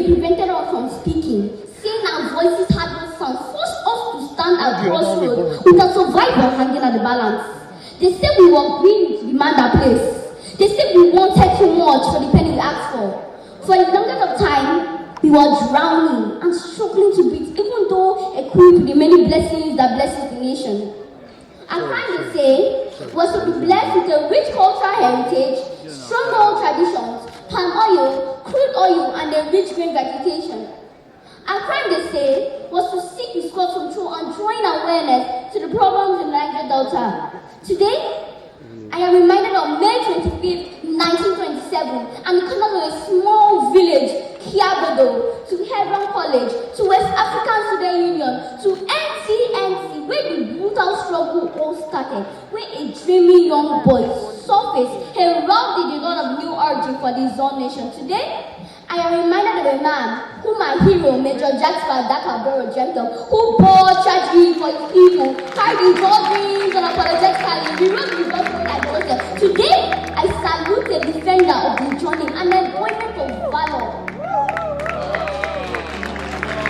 they prevented us from speaking, saying our voices had no sound, forced us to stand at crossroads with our survival hanging at the balance. They said we were greedy to demand our place. They said we wanted too much for the penny we asked for. For the longest of time, we were drowning and struggling to breathe, even though equipped with the many blessings that blesses the nation. Our crime, they say, was to be blessed with a rich cultural heritage, strong old traditions, palm oil, crude oil, and a rich green vegetation. Our crime, they say, was to seek the scope control and drawing awareness to the problems in Niger-Delta. Today, I am reminded of May 25th, 1927, and the corner of a small village, Kiabodo, to Hebron College, to West African Student Union, to NTNC, where the brutal struggle all started, where a dreamy young boy surfaced, heralded the dawn of new origin for the Zone Nation. Today, I am reminded of a man whom my hero, Major Jackson Dakaboro dreamt of, who bore tragedy for his people, carried his own dreams unapologetically, he wrote his own story like Joseph. Today, I salute the defender of the journey and the embodiment of valor.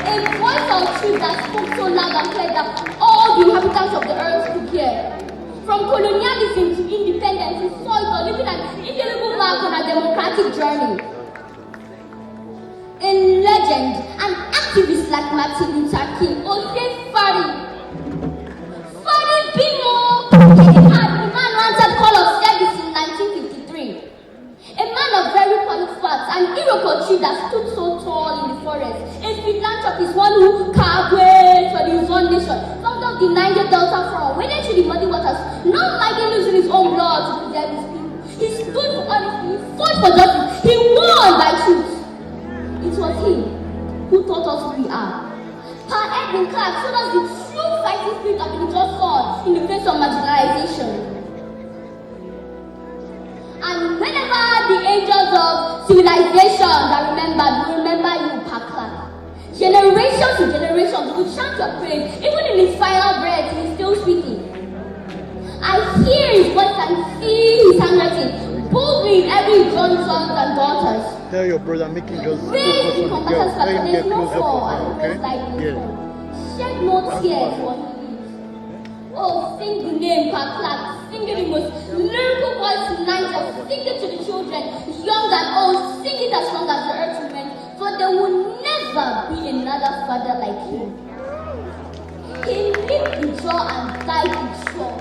A voice of truth that spoke so loud and clear that all the inhabitants of the earth could hear. From colonialism to independence, he saw it all, leaving an indelible mark on our democratic journey. A legend, an activist like Martin Luther King, Ose Fari Bimo, a man who answered call of service in 1953. A man of very qualified, an Iroko tree that stood so tall in the forest. A philanthropist, one who carved ways for his own nation, found of the Niger-Delta front, waded through the muddy waters, not minding losing his own blood to preserve his people. He stood for honesty, he fought for justice, he won by truth. It was him who taught us who we are. Pa Edwin showed us the true fighting spirit of the just sword in the face of marginalization. And whenever the angels of civilization are remembered, we remember you, Pakla. Generations to generations will chant your praise. Even in his final breath, he is still speaking. I hear his voice and see his handwriting, boldly in every grown sons and daughters. Tell your brother, make him just raise the combatants let him get no closer fall for and her, most likely fall. Shed no tears for he lives. Oh, sing the name, Pakla. Sing it in the most lyrical voice in Niger. Sing it to the children, young and old. Sing it as long as the earth remains. For there will never be another father like him. He lived the jaw and died the jaw.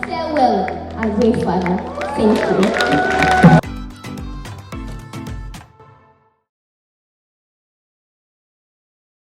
Farewell, our great father. Thank you.